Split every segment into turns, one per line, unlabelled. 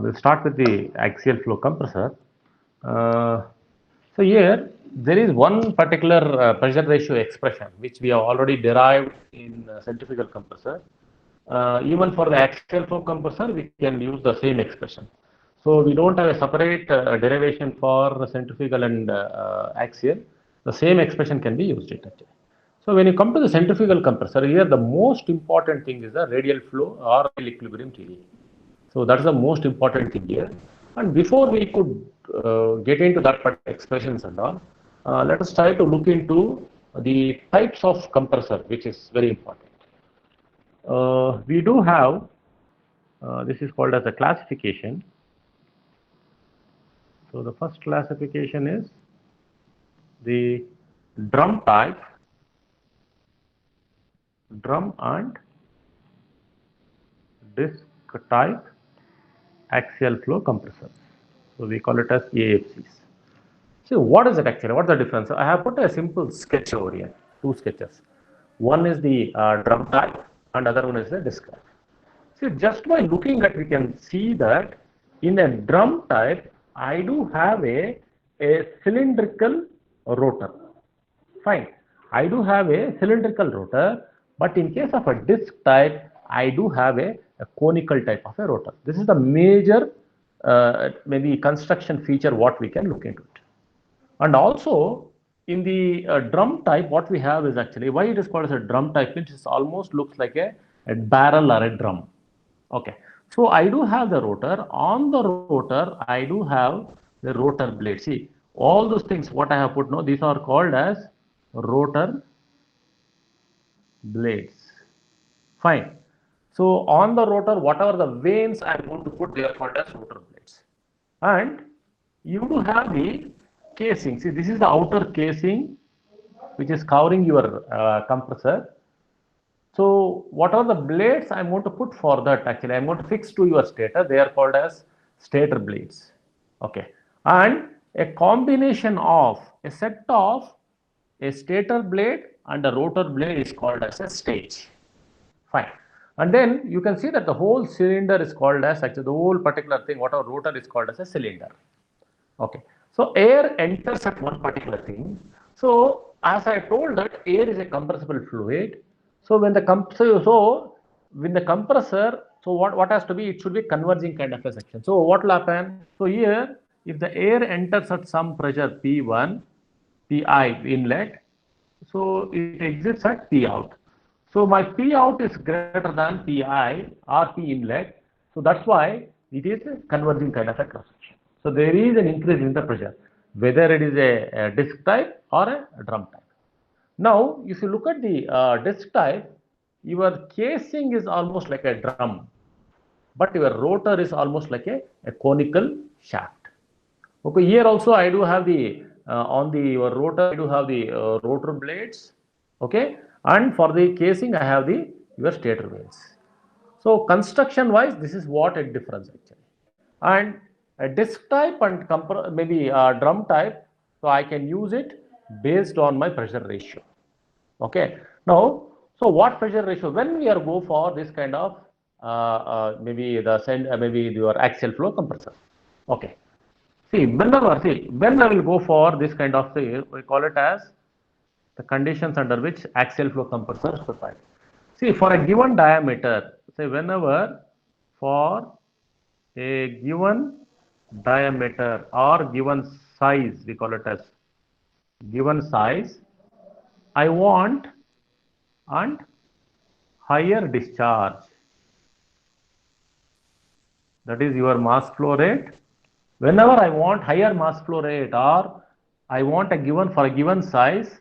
We'll start with the axial flow compressor. Uh, so here there is one particular pressure ratio expression which we have already derived in centrifugal compressor. Even for the axial flow compressor, we can use the same expression. So we don't have a separate derivation for centrifugal and axial. The same expression can be used it actually. So when you come to the centrifugal compressor, here the most important thing is the radial flow or equilibrium theory. So that's the most important thing here. And before we could get into that particular expressions and all, let us try to look into the types of compressor, which is very important. We do have, this is called as a classification. So the first classification is the drum type, drum and disc type axial flow compressor. So we call it as AFCs. So what is it actually? What's the difference? I have put a simple sketch over here, two sketches. One is the drum type and other one is the disc type. So just by looking at, we can see that in a drum type, I do have a cylindrical rotor. Fine. I do have a cylindrical rotor, but in case of a disc type, I do have a conical type of a rotor. This is the major maybe construction feature what we can look into it. And also in the drum type, what we have is actually why it is called as a drum type, which is almost looks like a barrel or a drum. Okay, so I do have the rotor. On the rotor, I do have the rotor blade. See, all those things what I have put now, these are called as rotor blades. Fine. So on the rotor, whatever the vanes I am going to put, they are called as rotor blades. And you do have the casing. See, this is the outer casing which is covering your compressor. So what are the blades I'm going to put for that actually? I'm going to fix to your stator. They are called as stator blades. Okay. And a combination of a set of a stator blade and a rotor blade is called as a stage. Fine. And then you can see that the whole cylinder is called as actually the whole particular thing, whatever rotor is called as a cylinder. Okay. So air enters at one particular thing. So as I told that air is a compressible fluid. So when the compressor, so what has to be? It should be converging kind of a section. So what will happen? So here, if the air enters at some pressure P1, Pi inlet, so it exits at P out. So my P out is greater than Pi or P inlet. So that's why it is a converging kind of a cross section. So there is an increase in the pressure, whether it is a disc type or a drum type. Now, if you look at the disc type, your casing is almost like a drum, but your rotor is almost like a conical shaft. Okay, here also I do have the on the your rotor I do have the rotor blades. Okay, and for the casing I have the your stator vanes. So construction wise, this is what it differs actually. And a disc type and maybe drum type, so I can use it based on my pressure ratio. Okay. Now, so what pressure ratio? When we are go for this kind of maybe maybe your axial flow compressor. Okay. When I will go for this kind of thing, we call it as the conditions under which axial flow compressor is prepared. See, for a given diameter, say whenever for a given diameter or given size, we call it as given size, I want and higher discharge, that is your mass flow rate. Whenever I want higher mass flow rate or I want a given for a given size,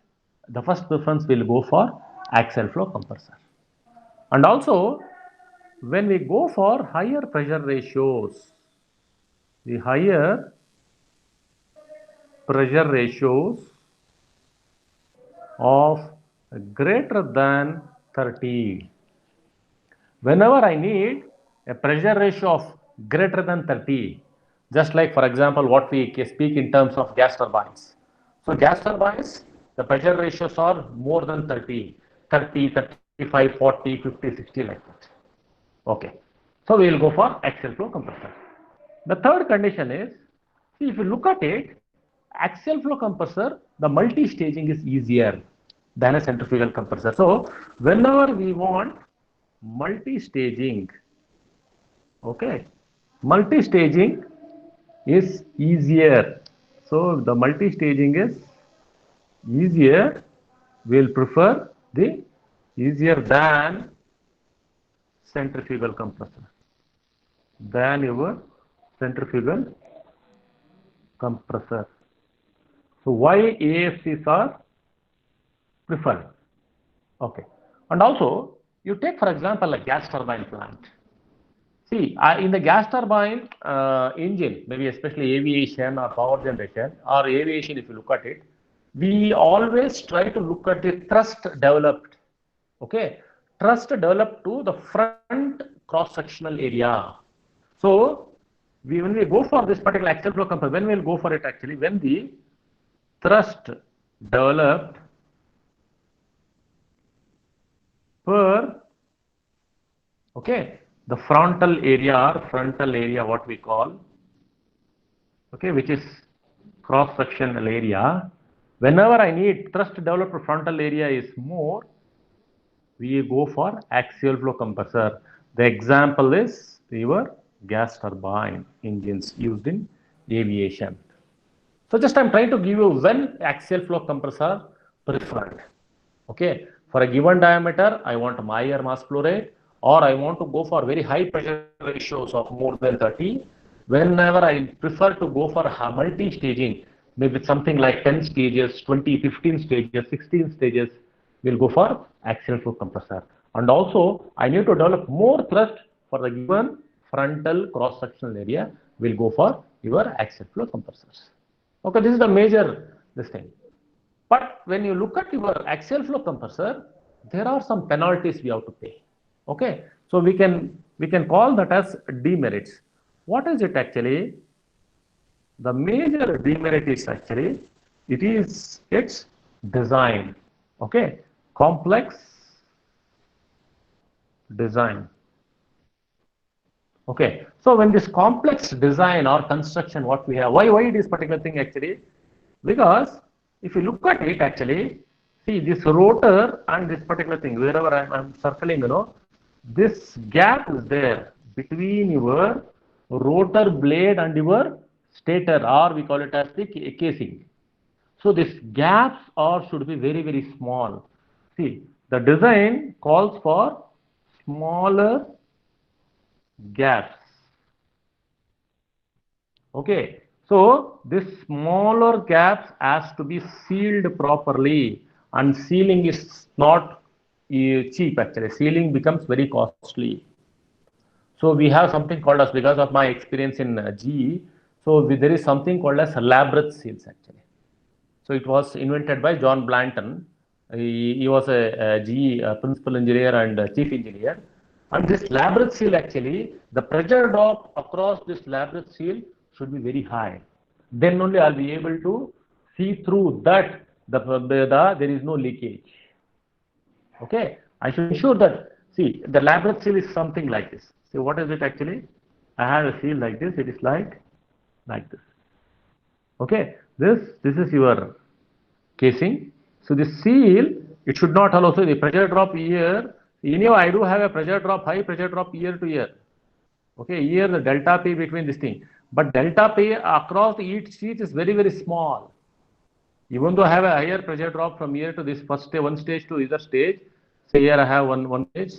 the first preference will go for axial flow compressor. And also when we go for higher pressure ratios, the higher pressure ratios of greater than 30. Whenever I need a pressure ratio of greater than 30, just like for example what we speak in terms of gas turbines. So gas turbines, the pressure ratios are more than 30, 30, 35, 40, 50, 60 like that. Okay. So we will go for axial flow compressor. The third condition is, see, if you look at it, axial flow compressor, the multi-staging is easier than a centrifugal compressor. So whenever we want multi-staging, okay, multi-staging is easier. So the multi-staging is easier, we'll prefer the easier than centrifugal compressor, than your centrifugal compressor. So why AFCs are preferred? Okay. And also, you take for example a gas turbine plant. See, in the gas turbine engine, maybe especially aviation or power generation or aviation, if you look at it, we always try to look at the thrust developed. Okay, thrust developed to the front cross-sectional area. So, when we go for this particular axial flow compressor, when we will go for it actually, when the thrust developed per, okay, the frontal area what we call, okay, which is cross sectional area. Whenever I need thrust developed frontal area is more, we go for axial flow compressor. The example is your gas turbine engines used in aviation. So just I'm trying to give you when axial flow compressor preferred. Okay, for a given diameter, I want a higher mass flow rate, or I want to go for very high pressure ratios of more than 30. Whenever I prefer to go for a multi-staging, maybe something like 10 stages, 20, 15 stages, 16 stages, we'll go for axial flow compressor. And also, I need to develop more thrust for the given frontal cross-sectional area, we'll go for your axial flow compressors. Okay, this is the major this thing. But when you look at your axial flow compressor, there are some penalties we have to pay. Okay, so we can call that as demerits. What is it actually? The major demerit is actually it is its design. Okay, complex design. Okay, so when this complex design or construction, what we have, why this particular thing actually? Because if you look at it actually, see this rotor and this particular thing, wherever I'm circling, this gap is there between your rotor blade and your stator, or we call it as the casing. So these gaps are should be very, very small. See, the design calls for smaller gaps. Okay, so this smaller gaps has to be sealed properly, and sealing is not cheap actually. Sealing becomes very costly. So we have something called as, because of my experience in GE, so there is something called as labyrinth seals actually. So it was invented by John Blanton. He was a GE principal engineer and chief engineer. And this labyrinth seal actually, the pressure drop across this labyrinth seal should be very high. Then only I'll be able to see through that there is no leakage. Okay, I should ensure that, see, the labyrinth seal is something like this. See, what is it actually? I have a seal like this. It is like this. Okay, this is your casing. So the seal, it should not allow, so the pressure drop here. Anyhow, I do have a pressure drop, high pressure drop year to year. Okay, here the delta P between this thing, but delta P across each sheet is very, very small. Even though I have a higher pressure drop from here to this first stage, one stage to either stage, say here I have one stage,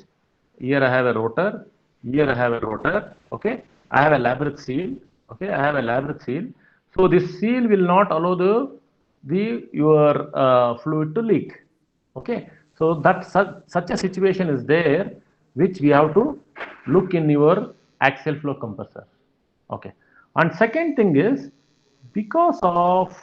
here I have a rotor, here I have a rotor, okay, I have a labyrinth seal, okay, I have a labyrinth seal. So this seal will not allow your fluid to leak, okay. So that such a situation is there, which we have to look in your axial flow compressor, okay. And second thing is, because of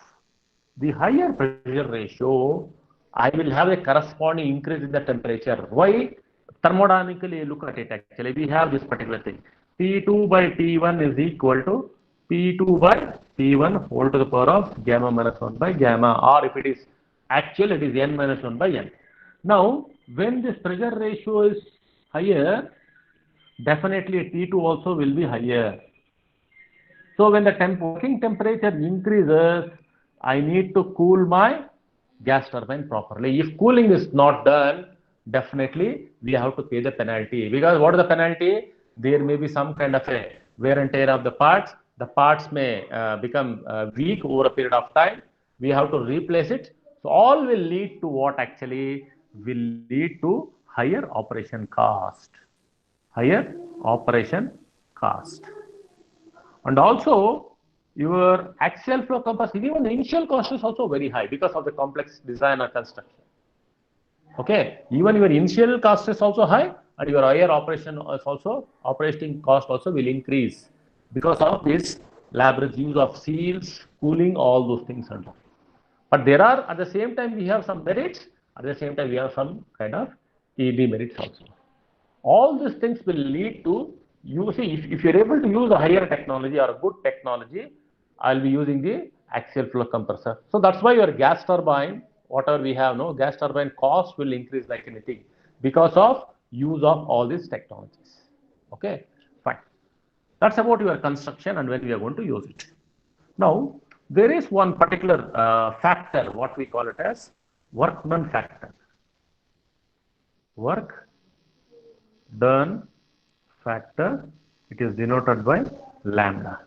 the higher pressure ratio, I will have a corresponding increase in the temperature. Why? Thermodynamically, look at it actually. We have this particular thing. T2 by T1 is equal to P2 by P1 whole to the power of gamma minus 1 by gamma, or if it is actual, it is N minus 1 by N. Now, when this pressure ratio is higher, definitely T2 also will be higher. So when the working temperature increases, I need to cool my gas turbine properly. If cooling is not done, definitely we have to pay the penalty. Because what is the penalty? There may be some kind of a wear and tear of the parts. The parts may become weak over a period of time. We have to replace it. So all will lead to what actually will lead to higher operation cost. Higher operation cost. And also your axial flow compass, even the initial cost is also very high because of the complex design or construction. Okay, even your initial cost is also high, and your higher operation is also operating cost also will increase because of this elaborate use of seals, cooling, all those things and all. But there are, at the same time, we have some merits, at the same time we have some kind of demerits also. All these things will lead to, you see, if you're able to use a higher technology or a good technology, I'll be using the axial flow compressor. So that's why your gas turbine, whatever we have, no gas turbine cost will increase like anything because of use of all these technologies. Okay, fine. That's about your construction and when we are going to use it. Now, there is one particular factor, what we call it as workman factor. Work done factor, it is denoted by lambda.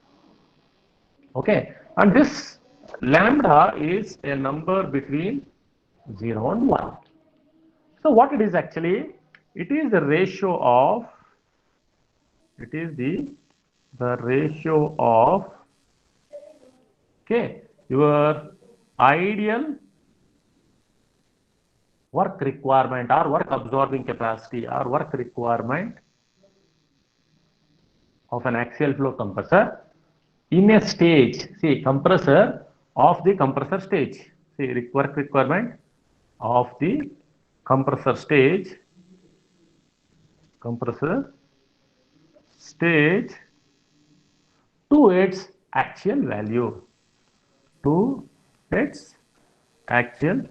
Okay, and this lambda is a number between 0 and 1. So what it is actually, it is the ratio of, it is the ratio of, okay, your ideal work requirement or work absorbing capacity or work requirement of an axial flow compressor in a stage, see, compressor of the compressor stage, see, work requirement of the compressor stage to its actual value, to its actual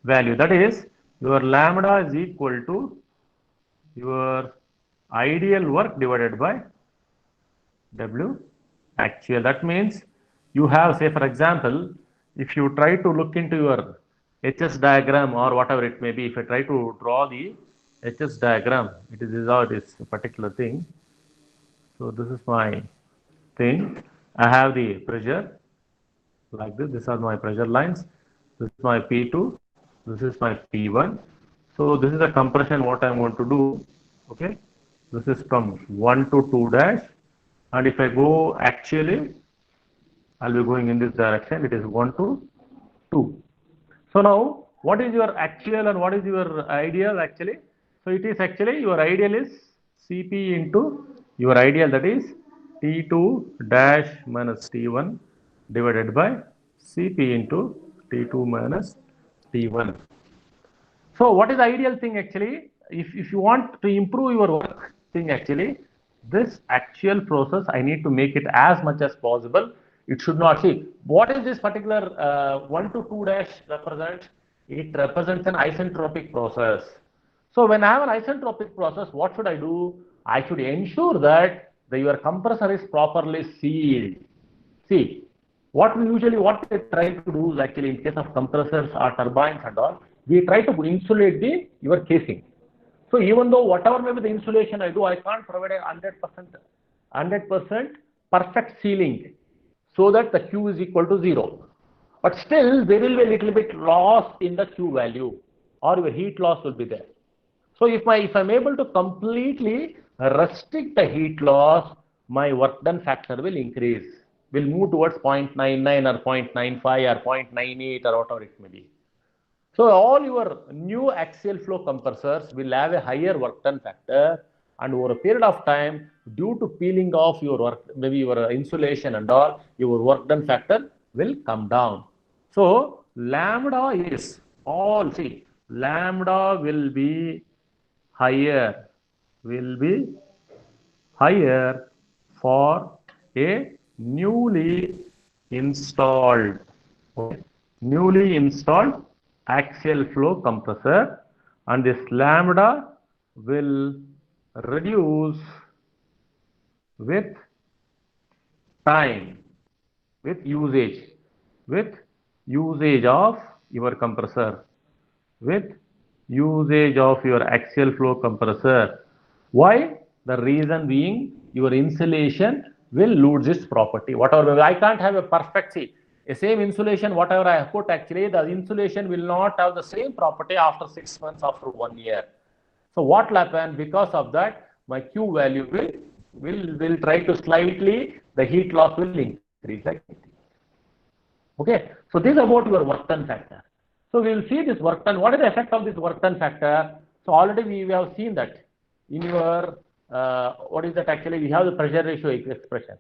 value. That is, your lambda is equal to your ideal work divided by W actual. That means you have, say for example, if you try to look into your HS diagram or whatever it may be, if I try to draw the HS diagram, it is how it is a particular thing. So this is my thing. I have the pressure like this. These are my pressure lines. This is my P2. This is my P1. So this is a compression what I am going to do. Okay. This is from 1 to 2 dash. And if I go actually, I'll be going in this direction. It is 1 to 2. So now, what is your actual and what is your ideal actually? So it is actually your ideal is Cp into your ideal, that is T2 dash minus T1 divided by Cp into T2 minus T1. So what is the ideal thing actually? If you want to improve your work thing actually, this actual process, I need to make it as much as possible. It should not, see, what is this particular 1 to 2 dash represent? It represents an isentropic process. So when I have an isentropic process, what should I do? I should ensure that your compressor is properly sealed. See, what we try to do is actually in case of compressors or turbines and all, we try to insulate your casing. So even though whatever may be the insulation I do, I can't provide a 100% perfect sealing so that the Q is equal to 0. But still there will be a little bit loss in the Q value or your heat loss will be there. So if I'm able to completely restrict the heat loss, my work done factor will increase, will move towards 0.99 or 0.95 or 0.98 or whatever it may be. So all your new axial flow compressors will have a higher work done factor, and over a period of time, due to peeling off your work, maybe your insulation and all, your work done factor will come down. So lambda is all, see, lambda will be higher for a newly installed axial flow compressor, and this lambda will reduce with time, with usage of your compressor, with usage of your axial flow compressor. Why? The reason being your insulation will lose its property. Whatever, I can't have a perfect, see, a same insulation, whatever I have put, actually the insulation will not have the same property after 6 months, after 1 year. So what will happen? Because of that, my Q value will try to slightly, the heat loss will increase. Okay, so this is about your work done factor. So we will see this work done. What is the effect of this work done factor? So already we have seen that in your what is that actually? We have the pressure ratio expression.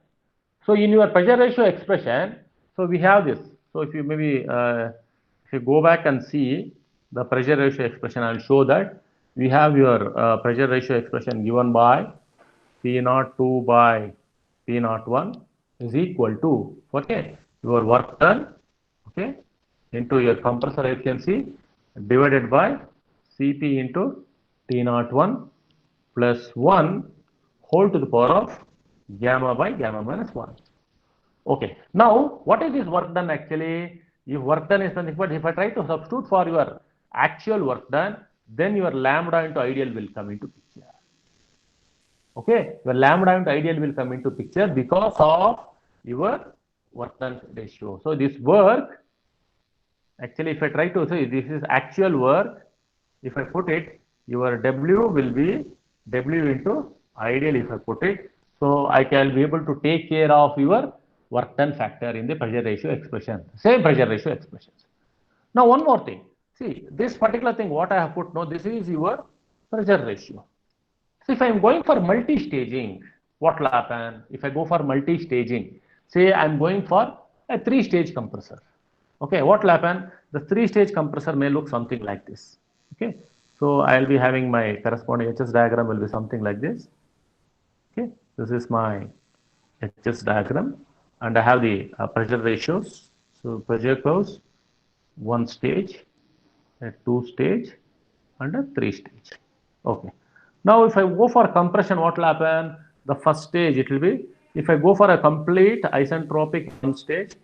So in your pressure ratio expression, so we have this. So if you maybe if you go back and see the pressure ratio expression, I will show that we have your pressure ratio expression given by P02 by P01 is equal to, okay, your work done, okay, into your compressor efficiency divided by Cp into T01 plus 1 whole to the power of gamma by gamma minus 1. Okay, now what is this work done actually? If work done is something, but if I try to substitute for your actual work done, then your lambda into ideal will come into picture. Okay, your lambda into ideal will come into picture because of your work done ratio. So this work, actually if I try to say this is actual work, if I put it, your W will be W into ideal if I put it. So I can be able to take care of your work done factor in the pressure ratio expression, same pressure ratio expressions. Now one more thing, see this particular thing what I have put, no, this is your pressure ratio. So if I am going for multi-staging, what will happen? If I go for multi-staging, say I am going for a 3-stage compressor. Okay, what will happen? The 3-stage compressor may look something like this. Okay, so I will be having my corresponding HS diagram will be something like this. Okay, this is my HS diagram, and I have the pressure ratios. So pressure curves, 1 stage, a 2-stage, and a 3-stage. Okay. Now, if I go for compression, what will happen? The first stage, it will be, if I go for a complete isentropic 1 stage,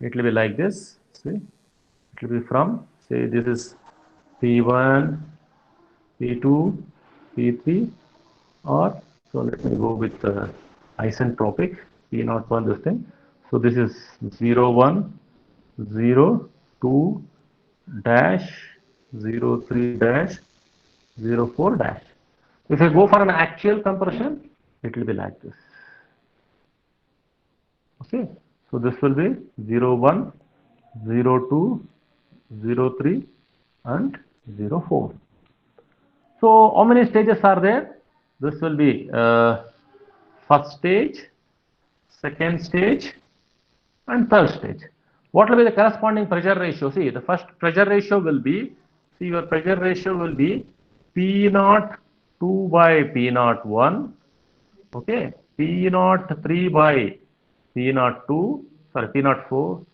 it will be like this. See, it will be from, say, this is P1, P2, P3, or, so let me go with isentropic, P01, this thing. So this is 0, 1, 0, 2, dash, 0, 3, dash, 0, 4, dash. If I go for an actual compression, it will be like this. Okay, so this will be 0, 1, 0, 2, 0, 3, and 0, 4. So how many stages are there? This will be first stage, second stage, and third stage. What will be the corresponding pressure ratio? See, the first pressure ratio will be, see, your pressure ratio will be P02 by P01, okay, P03 by P02, sorry, P04,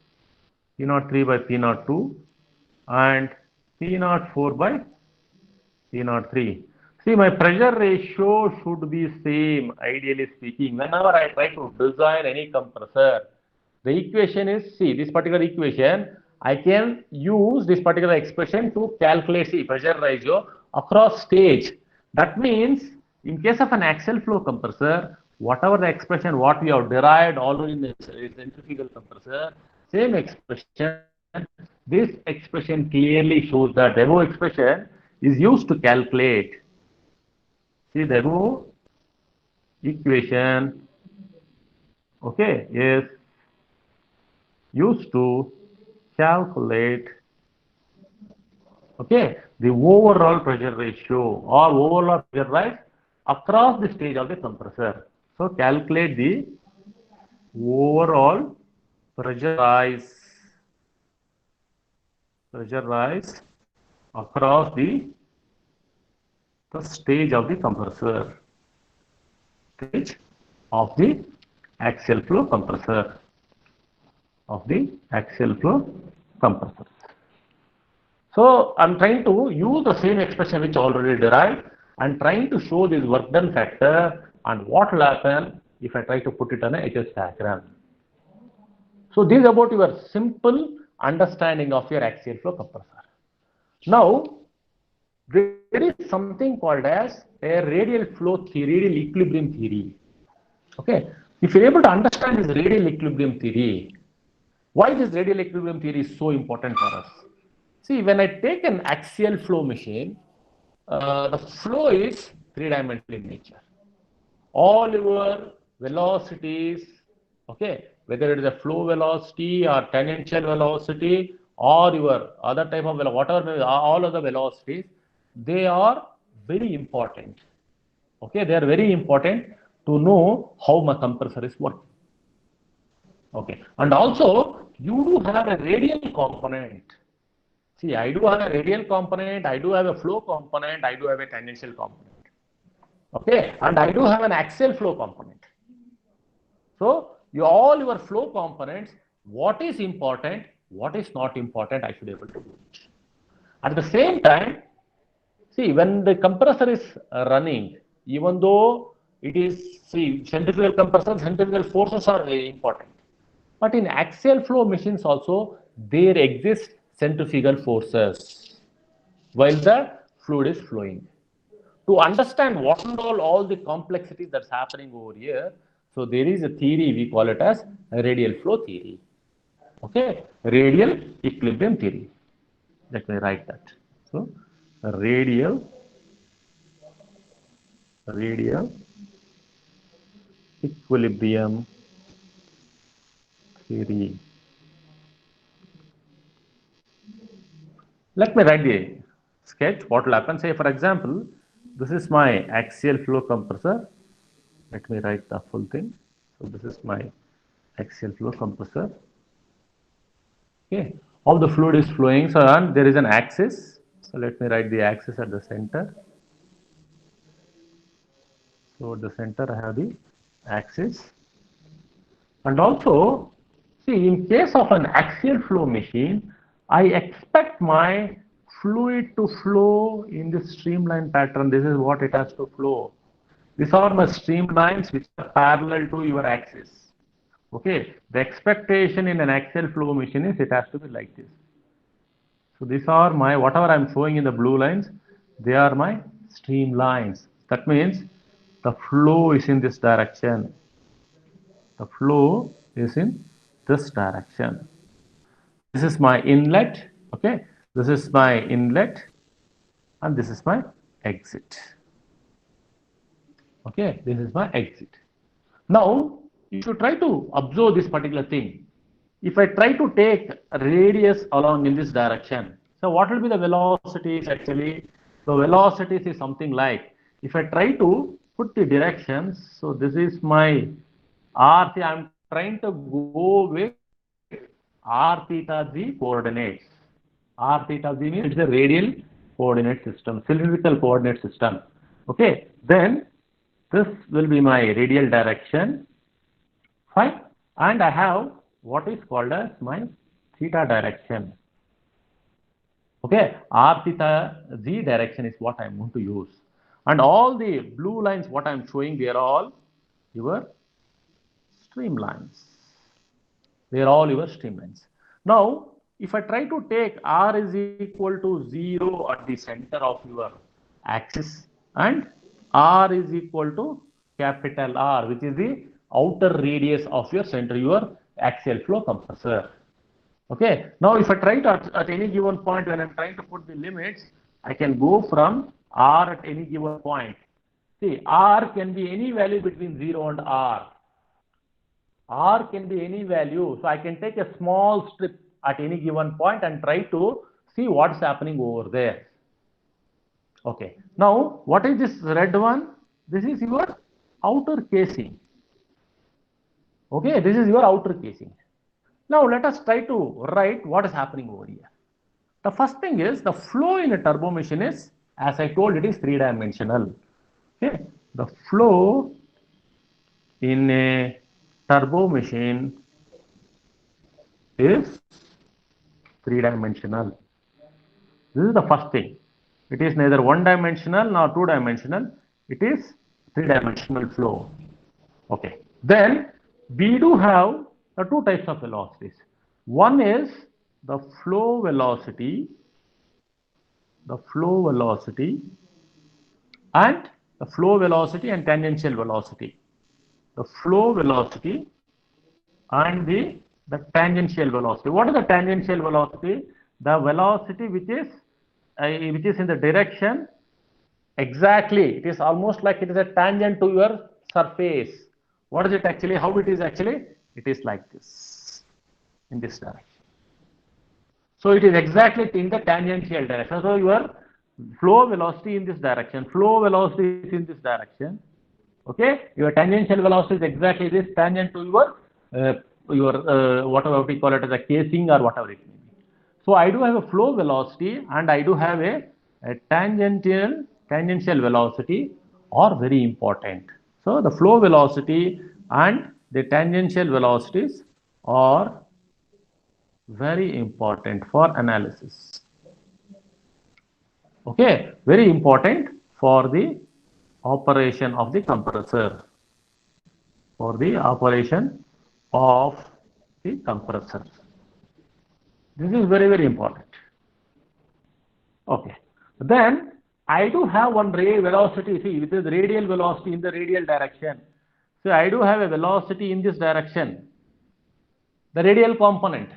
P03 by P02, and P04 by P03. See, my pressure ratio should be same, ideally speaking. Whenever I try to design any compressor, the equation is, see, this particular equation, I can use this particular expression to calculate the pressure ratio across stage. That means, in case of an axial flow compressor, whatever the expression what we have derived already in the centrifugal compressor, same expression, this expression clearly shows that the above expression is used to calculate. See, the above equation, okay, is used to calculate, okay, the overall pressure ratio or overall pressure rise across the stage of the compressor. So calculate the overall pressure rise across the stage of the compressor, stage of the axial flow compressor, So I'm trying to use the same expression which already derived and trying to show this work done factor, and what will happen? if I try to put it on a HS diagram. So this is about your simple understanding of your axial flow compressor. Now, there is something called as a radial flow theory, radial equilibrium theory. Okay, if you're able to understand this radial equilibrium theory, why this radial equilibrium theory is so important for us? See, when I take an axial flow machine, the flow is three-dimensional in nature. All your velocities, okay, whether it is a flow velocity or tangential velocity or your other type of velocity, whatever, all other velocities, they are very important. Okay, they are very important to know how my compressor is working. Okay, and also you do have a radial component. See, I do have a radial component, I do have a flow component, I do have a tangential component. Okay, and I do have an axial flow component. So, all your flow components, what is important, what is not important, I should be able to do it. At the same time, see, when the compressor is running, even though it is, see, centrifugal compressor, centrifugal forces are very important. But in axial flow machines also, there exist centrifugal forces while the fluid is flowing. To understand what and all the complexities that's happening over here, so there is a theory, we call it as radial flow theory. Okay, radial equilibrium theory. Let me write that. So, radial equilibrium theory. Let me write the sketch. What will happen? Say, for example, this is my axial flow compressor. Let me write the full thing. So this is my axial flow compressor. Okay, all the fluid is flowing. So and there is an axis. So let me write the axis at the center. So at the center I have the axis. And also, see, in case of an axial flow machine, I expect my fluid to flow in this streamline pattern. This is what it has to flow. These are my streamlines which are parallel to your axis. Okay, the expectation in an axial flow machine is it has to be like this. So these are my, whatever I am showing in the blue lines, they are my streamlines. That means the flow is in this direction. The flow is in this direction. This is my inlet, okay? This is my inlet and this is my exit. Okay, this is my exit. Now, if you try to observe this particular thing, if I try to take a radius along in this direction, so what will be the velocities actually? The velocities is something like, if I try to put the directions, so this is my R, I am trying to go with R theta Z coordinates. R theta Z means it's a radial coordinate system, cylindrical coordinate system. Okay, then this will be my radial direction. Fine, and I have what is called as my theta direction. Okay, R theta Z direction is what I am going to use. And all the blue lines, what I am showing, they are all your streamlines. They are all your streamlines. Now, if I try to take R is equal to 0 at the center of your axis and R is equal to capital R, which is the outer radius of your center, your axial flow compressor. Okay, now if I try to at any given point when I'm trying to put the limits, I can go from R at any given point. See, R can be any value between 0 and R. R can be any value. So I can take a small strip at any given point and try to see what's happening over there. Okay. Now, what is this red one? This is your outer casing. Okay, this is your outer casing. Now, let us try to write what is happening over here. The first thing is the flow in a turbo machine is, as I told, it is three-dimensional. Okay, the flow in a turbo machine is three-dimensional. This is the first thing. It is neither one-dimensional nor two-dimensional. It is three-dimensional flow. Okay. Then we do have the two types of velocities. One is the flow velocity, the flow velocity, and the flow velocity and tangential velocity. The flow velocity and the tangential velocity. What is the tangential velocity? The velocity which is in the direction exactly. It is almost like it is a tangent to your surface. What is it actually? How it is actually? It is like this, in this direction. So it is exactly in the tangential direction. So your flow velocity in this direction, flow velocity is in this direction. Okay, your tangential velocity is exactly this tangent to your whatever we call it as a casing or whatever it may be. So I do have a flow velocity and I do have a tangential velocity are very important. So the flow velocity and the tangential velocities are very important for analysis. Okay, very important for the operation of the compressor. For the operation of the compressor. This is very, very important. Okay. Then I do have one ray velocity, see, with the radial velocity in the radial direction. So I do have a velocity in this direction, the radial component.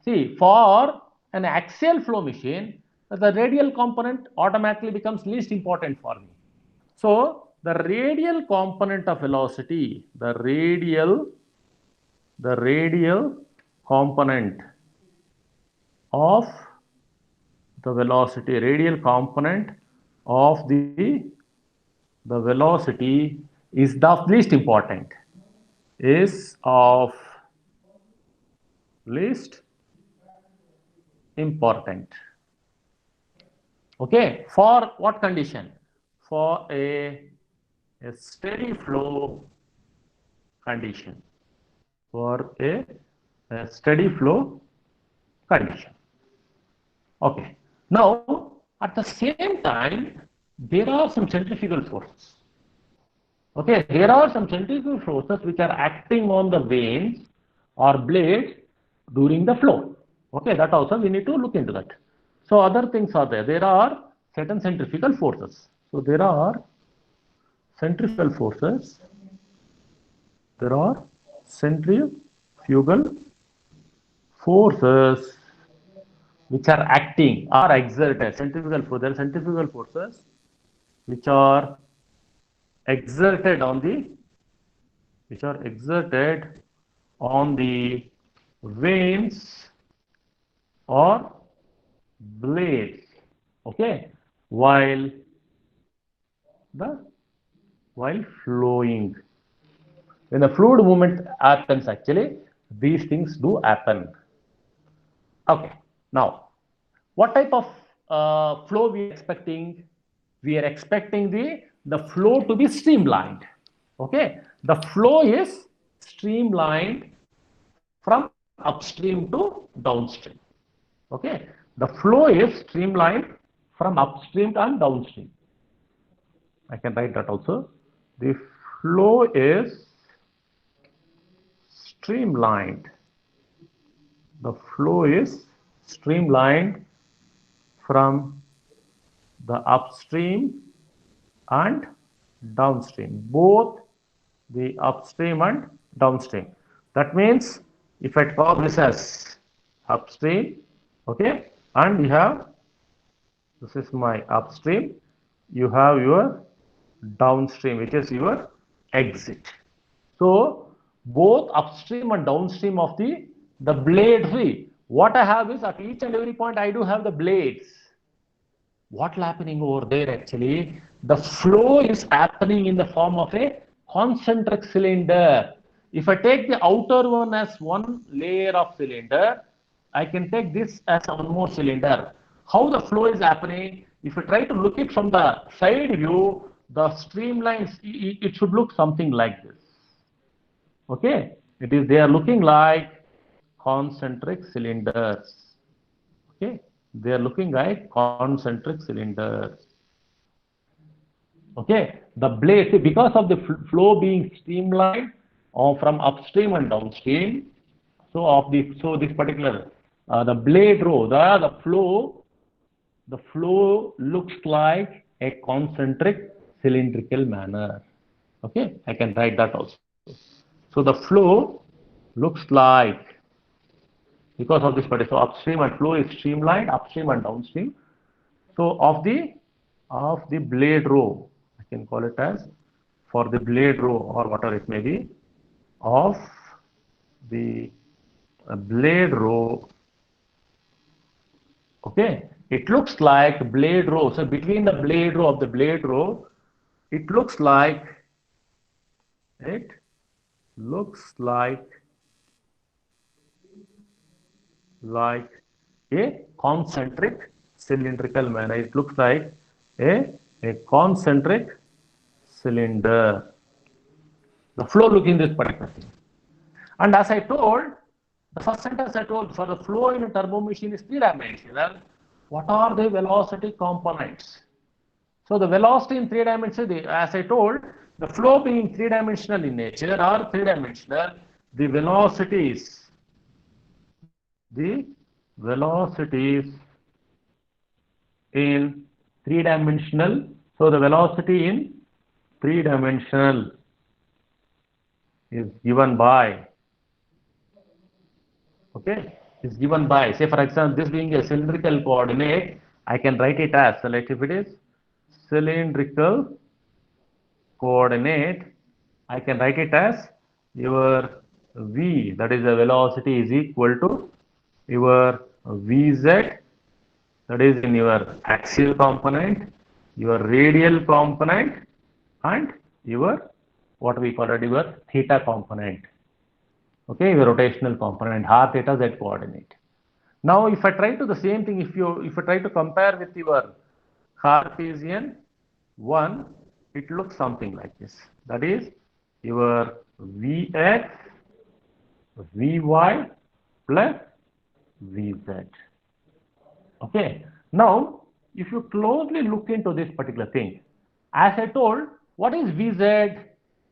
See, for an axial flow machine, the radial component automatically becomes least important for me. So the radial component of velocity, the radial component of the velocity, radial component of the velocity is the least important, is of least important. Okay, for what condition? For a steady flow condition. For a steady flow condition. Okay. Now, at the same time, there are some centrifugal forces. Okay, there are some centrifugal forces which are acting on the vanes or blades during the flow. Okay, that also we need to look into that. So other things are there. There are certain centrifugal forces. So there are centrifugal forces. There are centrifugal forces which are acting or exerted. Centrifugal forces. There are centrifugal forces which are exerted on the vanes or blades, okay, while the while flowing. When the fluid movement happens, actually these things do happen. Okay, now what type of flow we are expecting? We are expecting the flow to be streamlined. Okay, the flow is streamlined from upstream to downstream. Okay, the flow is streamlined from upstream and downstream. I can write that also. The flow is streamlined. The flow is streamlined from the upstream and downstream, both the upstream and downstream. That means if I call this as upstream, okay, and you have, this is my upstream, you have your downstream, which is your exit. So both upstream and downstream of the blade, see, what I have is at each and every point I do have the blades. What's happening over there actually? The flow is happening in the form of a concentric cylinder. If I take the outer one as one layer of cylinder, I can take this as one more cylinder. How the flow is happening? If I try to look it from the side view, the streamlines, it should look something like this. Okay, they are looking like concentric cylinders. Okay, they are looking like concentric cylinders. Okay, the blade, because of the flow being streamlined from upstream and downstream. So this particular the blade row, the flow looks like a concentric cylindrical manner. Okay, I can write that also. So the flow looks like, because of this particular, so upstream and flow is streamlined, upstream and downstream. So of the blade row, I can call it as, for the blade row or whatever it may be, of the blade row. Okay, it looks like blade row. So between the blade row of the blade row, it looks like it looks like a concentric cylindrical manner. It looks like a concentric cylinder. The flow looking this particular thing. And as I told, the first sentence I told, for the flow in a turbo machine is three-dimensional. What are the velocity components? So the velocity in three dimensional, as I told, the flow being three-dimensional in nature or three-dimensional, the velocities in three-dimensional. So the velocity in three-dimensional is given by, okay, is given by, say for example, this being a cylindrical coordinate, I can write it as, so let if it is cylindrical coordinate, I can write it as your v, that is the velocity, is equal to your vz, that is in your axial component, your radial component, and your what we call it, your theta component. Okay, your rotational component, r theta z coordinate. Now, if I try to the same thing, if I try to compare with your Cartesian one, it looks something like this. That is your Vx, Vy plus Vz. Okay. Now, if you closely look into this particular thing, as I told, what is Vz?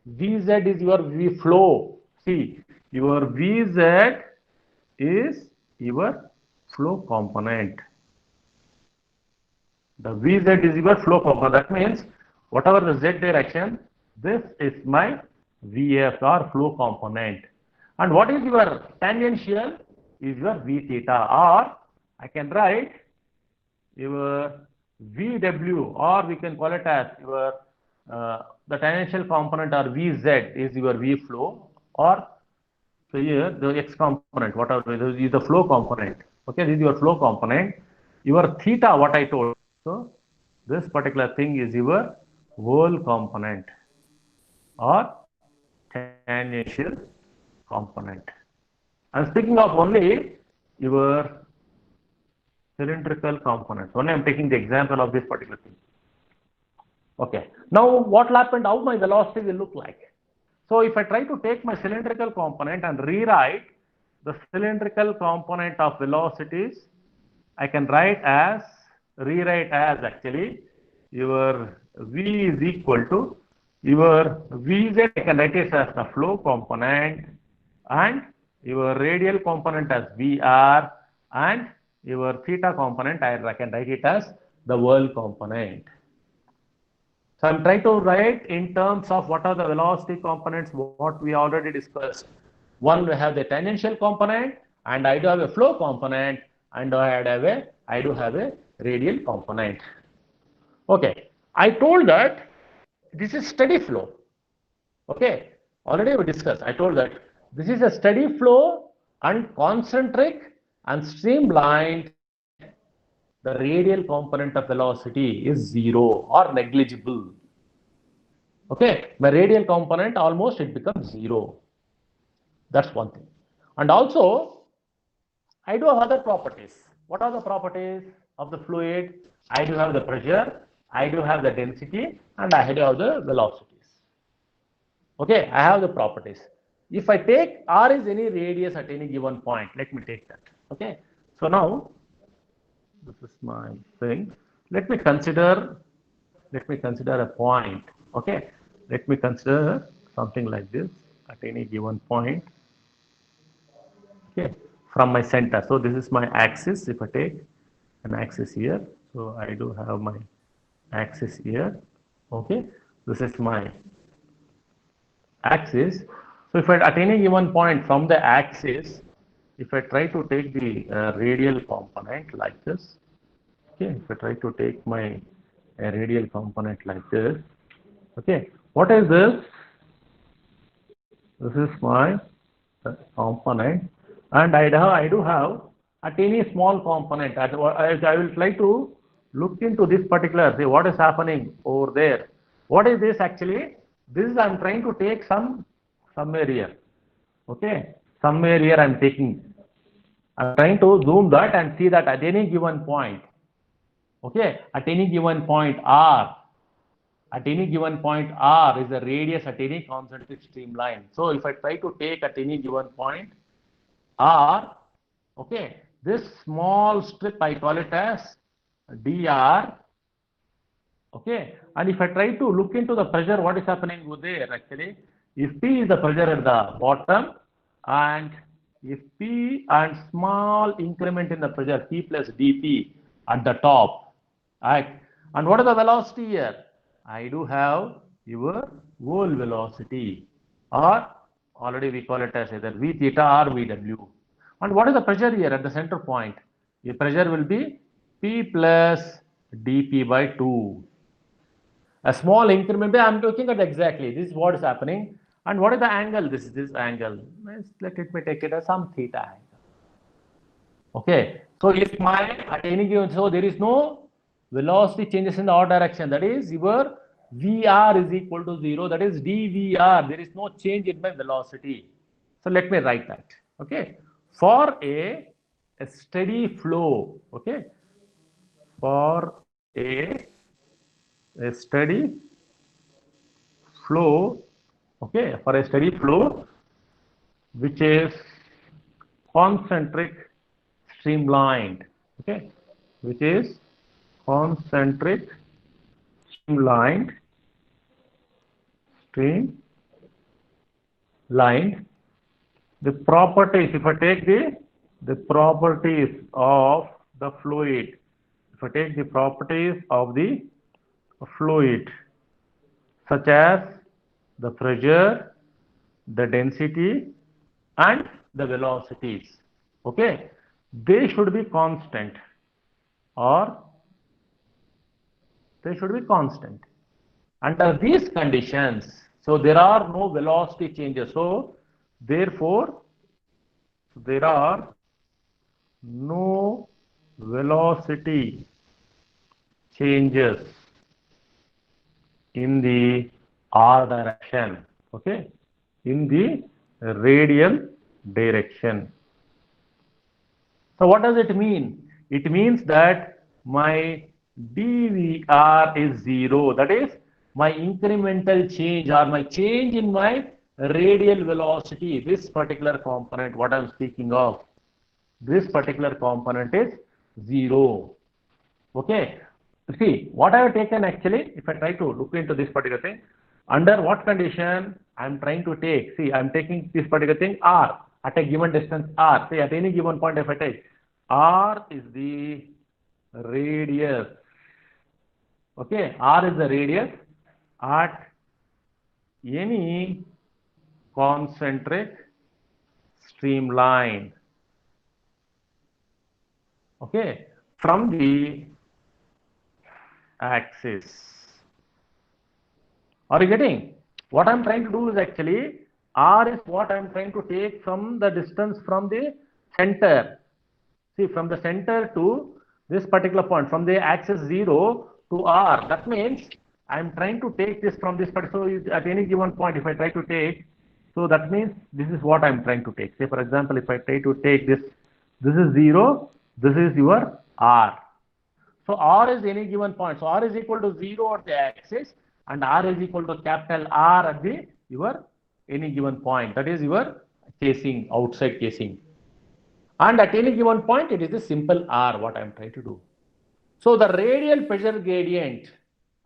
Vz is your V flow. See, your Vz is your flow component. The Vz is your flow component. That means whatever the z direction, this is my Vf or flow component. And what is your tangential? Is your V theta, or I can write your Vw, or we can call it as your the tangential component, or Vz is your V flow, or so here the x component, whatever is the flow component. Okay, this is your flow component. Your theta, what I told. So this particular thing is your whirl component or tangential component. I'm speaking of only your cylindrical components. Only I'm taking the example of this particular thing. Okay. Now what happened? How my velocity will look like? So if I try to take my cylindrical component and rewrite the cylindrical component of velocities, I can rewrite as actually your V is equal to your Vz, I can write it as the flow component, and your radial component as Vr, and your theta component I can write it as the whirl component. So I'm trying to write in terms of what are the velocity components, what we already discussed. One, we have the tangential component, and I do have a flow component, and I do have a radial component. Okay, I told that this is steady flow. Okay, already we discussed. I told that this is a steady flow and concentric and streamlined. The radial component of velocity is 0 or negligible. Okay, by radial component almost it becomes 0. That's one thing. And also, I do have other properties. What are the properties of the fluid? I do have the pressure, I do have the density, and I do have the velocities. Okay, I have the properties. If I take r is any radius at any given point, let me take that. Okay, so now this is my thing. Let me consider a point. Okay, let me consider something like this. at any given point, okay, from my center. So this is my axis. If I take an axis here, so I do have my axis here, okay, this is my axis. So if at any given point from the axis, if I try to take the radial component like this, okay, if I try to take my radial component like this, okay, what is this? This is my component, and I do have at any small component. I will try to look into this particular, see what is happening over there. What is this actually? This is I'm trying to take somewhere here. Okay, somewhere here I'm taking. I'm trying to zoom that and see that at any given point. Okay, at any given point R. At any given point R is the radius at any concentric streamline. So if I try to take at any given point R, okay, this small strip I call it as dr, okay, and if I try to look into the pressure, what is happening over there actually? If P is the pressure at the bottom, and if P and small increment in the pressure P plus dP at the top, right? And what is the velocity here? I do have your whole velocity, or already we call it as either V theta or VW. And what is the pressure here at the center point? The pressure will be P plus dP by 2. A small increment, I'm looking at exactly, this is what is happening. And what is the angle? This is this angle. Let me take it as some theta angle. Okay, so if my at any given, so there is no velocity changes in the r direction, that is your Vr is equal to 0, that is dVr, there is no change in my velocity. So let me write that. Okay, for a steady flow, okay, for a steady flow, okay, for a steady flow which is concentric streamlined, okay, which is concentric streamlined, the properties, if I take the properties of the fluid, if I take the properties of the fluid, such as the pressure, the density, and the velocities, okay, they should be constant, or they should be constant. Under these conditions, so there are no velocity changes, so therefore there are no velocity changes in the r direction, okay, in the radial direction. So what does it mean? It means that my dVr is 0, that is my incremental change or my change in my radial velocity, this particular component, what I am speaking of, this particular component is 0. Okay, see what I have taken actually, if I try to look into this particular thing, under what condition I am trying to take, see I am taking this particular thing R at a given distance R, say at any given point if I take R is the radius, okay, R is the radius at any concentric streamline, okay, from the axis. Are you getting? What I'm trying to do is actually R is what I'm trying to take from the distance from the center. See, from the center to this particular point, from the axis 0 to R. That means I'm trying to take this from this particular, so at any given point, if I try to take, so that means this is what I'm trying to take. Say, for example, if I try to take this, this is 0, this is your R. So R is any given point. So R is equal to 0 at the axis, and R is equal to capital R at the your any given point. That is your casing, outside casing. And at any given point, it is a simple R, what I am trying to do. So the radial pressure gradient,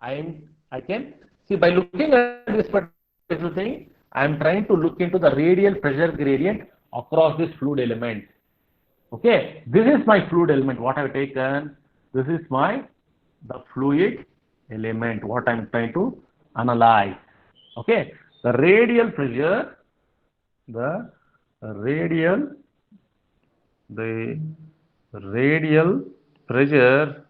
I can see by looking at this particular thing, I am trying to look into the radial pressure gradient across this fluid element. Okay, this is my fluid element. What I have taken, this is the fluid element. What I am trying to analyze. Okay, the radial pressure, the radial pressure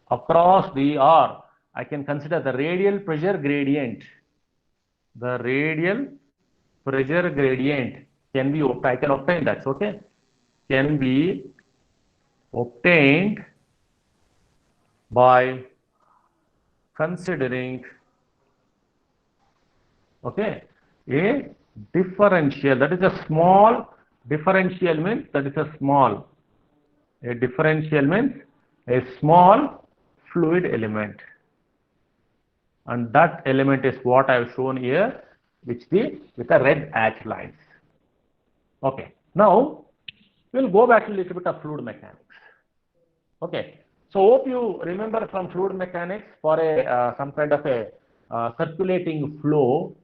across the R. I can consider the radial pressure gradient. The radial pressure gradient can be obtained. I can obtain that. Okay, can be obtained by considering a differential. That is a small differential means that is a small. A differential means a small fluid element, and that element is what I have shown here, with the red hatch lines. Okay, now we'll go back to a little bit of fluid mechanics. Okay, so hope you remember from fluid mechanics, for a some kind of a circulating flow,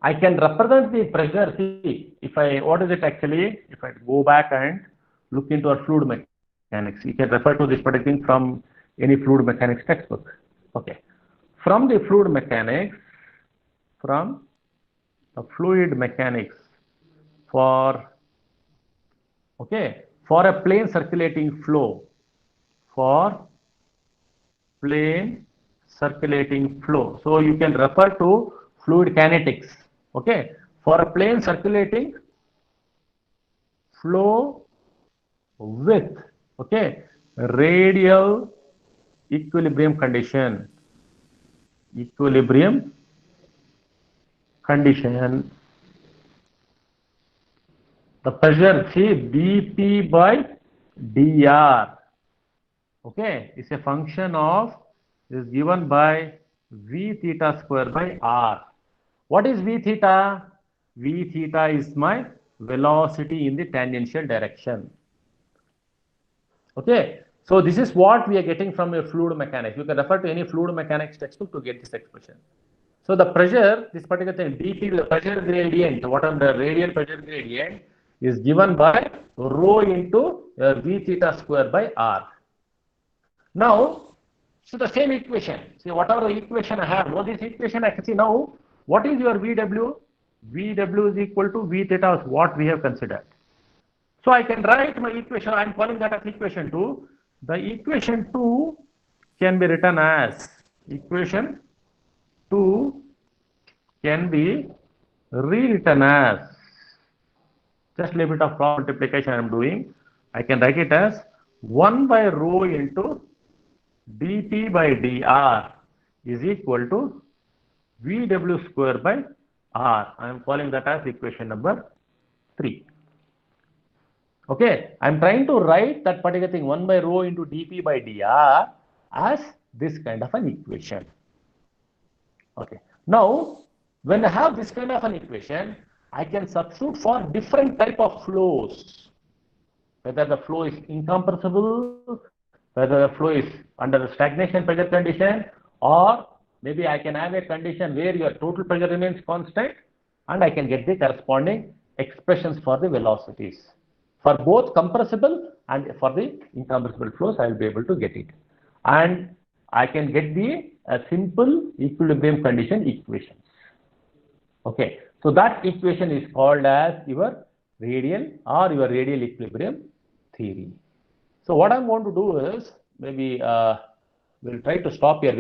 I can represent the pressure. See, if I, what is it actually? If I go back and look into our fluid mechanics, you can refer to this particular thing from any fluid mechanics textbook. Okay, from the fluid mechanics, for a plane circulating flow, so you can refer to fluid kinetics. Okay, for a plane circulating flow with radial equilibrium condition, the pressure, see, dP by dr, is a function of, is given by v theta square by r. What is v theta? V theta is my velocity in the tangential direction. Okay, so this is what we are getting from a fluid mechanics. You can refer to any fluid mechanics textbook to get this expression. So the pressure, this particular thing, dP, the pressure gradient, whatever the radial pressure gradient, is given by rho into v theta square by r. Now, so the same equation, see, whatever the equation I have, this equation I can see now, what is your VW? VW is equal to v theta, is what we have considered. So I can write my equation, I am calling that as equation 2. The equation 2 can be written as, equation 2 can be rewritten as, just a little bit of cross multiplication I am doing. I can write it as 1 by rho into dP by dr is equal to VW square by r. I am calling that as equation number 3. Okay, I am trying to write that particular thing, 1 by rho into dP by dr, as this kind of an equation. Okay, now when I have this kind of an equation, I can substitute for different type of flows, whether the flow is incompressible, whether the flow is under the stagnation pressure condition, or maybe I can have a condition where your total pressure remains constant, and I can get the corresponding expressions for the velocities. For both compressible and for the incompressible flows, I will be able to get it. And I can get the simple equilibrium condition equations. Okay, so that equation is called as your radial or your radial equilibrium theory. So what I'm going to do is, maybe we'll try to stop here.